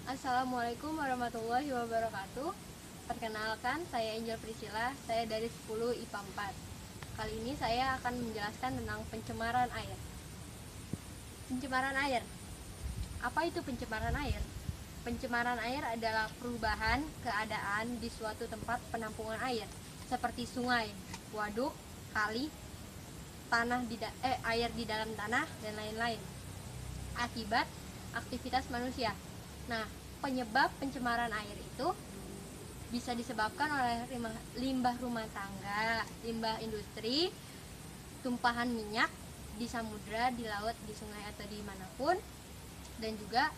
Assalamualaikum warahmatullahi wabarakatuh. Perkenalkan, saya Angel Priscilla, saya dari 10 IPA 4. Kali ini saya akan menjelaskan tentang pencemaran air. Pencemaran air. Apa itu pencemaran air? Pencemaran air adalah perubahan keadaan di suatu tempat penampungan air, seperti sungai, waduk, kali, air di dalam tanah, dan lain-lain, akibat aktivitas manusia. Nah, penyebab pencemaran air itu bisa disebabkan oleh limbah rumah tangga, limbah industri, tumpahan minyak di samudra, di laut, di sungai, atau dimanapun, dan juga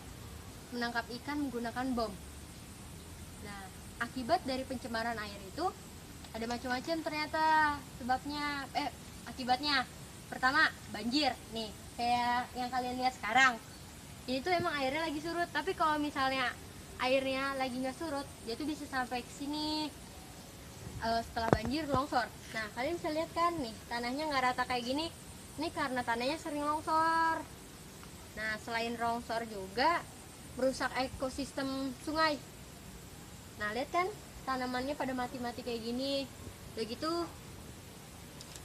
menangkap ikan menggunakan bom. Nah, akibat dari pencemaran air itu ada macam-macam ternyata akibatnya. Pertama, banjir. Nih, kayak yang kalian lihat sekarang. Ini tuh emang airnya lagi surut, tapi kalau misalnya airnya lagi nggak surut, dia tuh bisa sampai ke sini. Setelah banjir, longsor. Nah, kalian bisa lihat kan nih, tanahnya nggak rata kayak gini. Ini karena tanahnya sering longsor. Nah, selain longsor juga merusak ekosistem sungai. Nah, lihat kan tanamannya pada mati-mati kayak gini. Udah gitu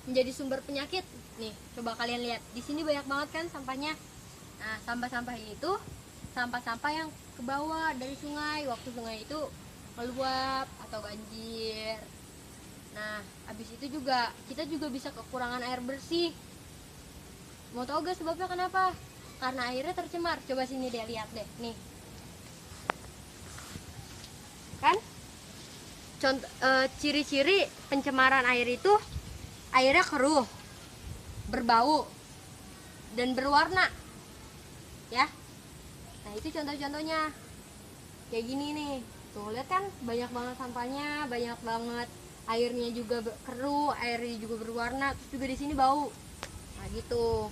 menjadi sumber penyakit. Nih, coba kalian lihat. Di sini banyak banget kan sampahnya. Nah, sampah-sampah itu sampah-sampah yang ke bawah dari sungai waktu sungai itu meluap atau banjir. Nah, habis itu juga kita juga bisa kekurangan air bersih. Mau tahu gak sebabnya kenapa? Karena airnya tercemar. Coba sini deh, lihat deh. Nih. Kan? Ciri-ciri pencemaran air itu airnya keruh, berbau, dan berwarna. Ya. Nah, itu contoh-contohnya. Kayak gini nih. Tuh, lihat kan banyak banget sampahnya, banyak banget airnya juga keruh, airnya juga berwarna, terus juga di sini bau. Nah, gitu.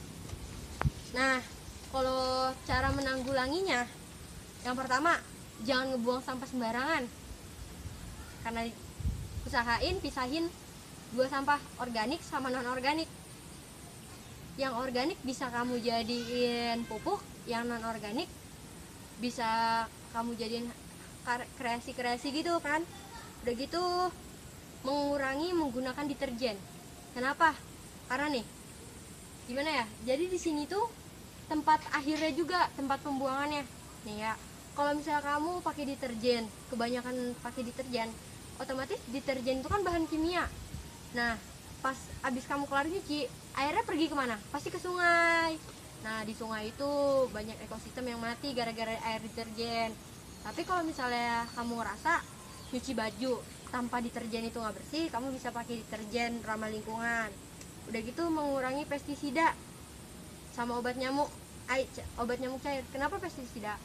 Nah, kalau cara menanggulanginya, yang pertama, jangan ngebuang sampah sembarangan. Karena usahain pisahin dua sampah organik sama non organik. Yang organik bisa kamu jadiin pupuk, yang non organik bisa kamu jadiin kreasi-kreasi gitu kan. Udah gitu mengurangi menggunakan deterjen. Kenapa? Karena nih, gimana ya? Jadi di sini tuh tempat akhirnya juga, tempat pembuangannya. Nih ya, kalau misalnya kamu pakai deterjen, kebanyakan pakai deterjen, otomatis deterjen itu kan bahan kimia. Nah, pas abis kamu kelar nyuci, airnya pergi kemana? Pasti ke sungai. Nah, di sungai itu banyak ekosistem yang mati gara-gara air deterjen. Tapi kalau misalnya kamu ngerasa nyuci baju tanpa deterjen itu nggak bersih, kamu bisa pakai deterjen ramah lingkungan. Udah gitu mengurangi pestisida sama obat nyamuk cair. Kenapa pestisida?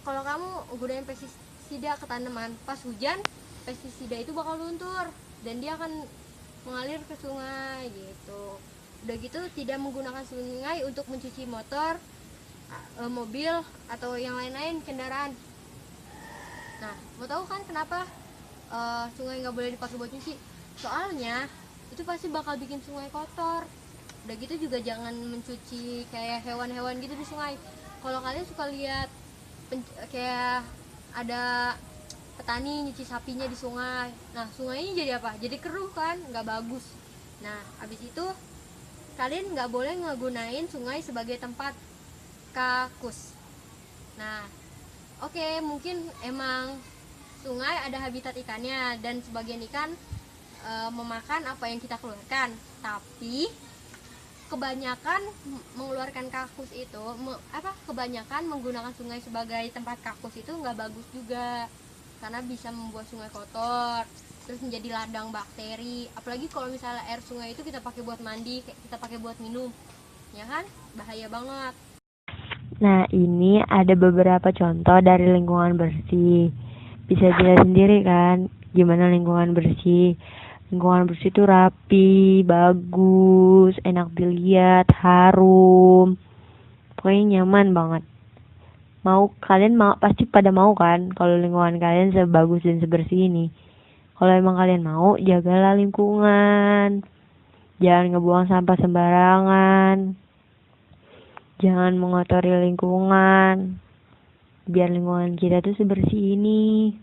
Kalau kamu gunain pestisida ke tanaman, pas hujan pestisida itu bakal luntur dan dia akan mengalir ke sungai gitu. Udah gitu tidak menggunakan sungai untuk mencuci motor, mobil, atau yang lain-lain kendaraan. Nah, mau tahu kan kenapa sungai nggak boleh dipakai buat cuci? Soalnya itu pasti bakal bikin sungai kotor. Udah gitu juga jangan mencuci kayak hewan-hewan gitu di sungai. Kalau kalian suka lihat kayak ada petani nyuci sapinya di sungai, nah sungainya jadi apa? Jadi keruh kan, nggak bagus. Nah, habis itu kalian nggak boleh ngegunain sungai sebagai tempat kakus. Nah, oke, mungkin emang sungai ada habitat ikannya dan sebagian ikan memakan apa yang kita keluarkan, tapi kebanyakan mengeluarkan kakus itu kebanyakan menggunakan sungai sebagai tempat kakus itu nggak bagus juga, karena bisa membuat sungai kotor, terus menjadi ladang bakteri. Apalagi kalau misalnya air sungai itu kita pakai buat mandi, kita pakai buat minum, ya kan, bahaya banget. Nah, ini ada beberapa contoh dari lingkungan bersih. Bisa dilihat sendiri kan, gimana lingkungan bersih. Lingkungan bersih itu rapi, bagus, enak dilihat, harum. Pokoknya nyaman banget. Kalian mau pasti pada mau kan kalau lingkungan kalian sebagus dan sebersih ini. Kalau emang kalian mau, jagalah lingkungan. Jangan ngebuang sampah sembarangan. Jangan mengotori lingkungan. biar lingkungan kita tuh sebersih ini.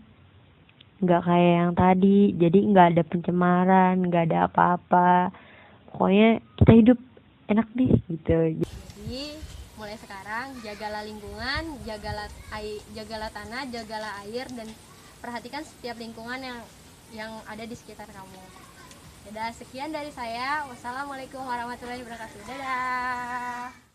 Nggak kayak yang tadi, jadi nggak ada pencemaran, nggak ada apa-apa. Pokoknya kita hidup enak deh gitu. Jadi mulai sekarang jagalah lingkungan, jagalah tanah, jagalah air, dan perhatikan setiap lingkungan yang ada di sekitar kamu. Dadah, sekian dari saya. Wassalamualaikum warahmatullahi wabarakatuh. Dadah.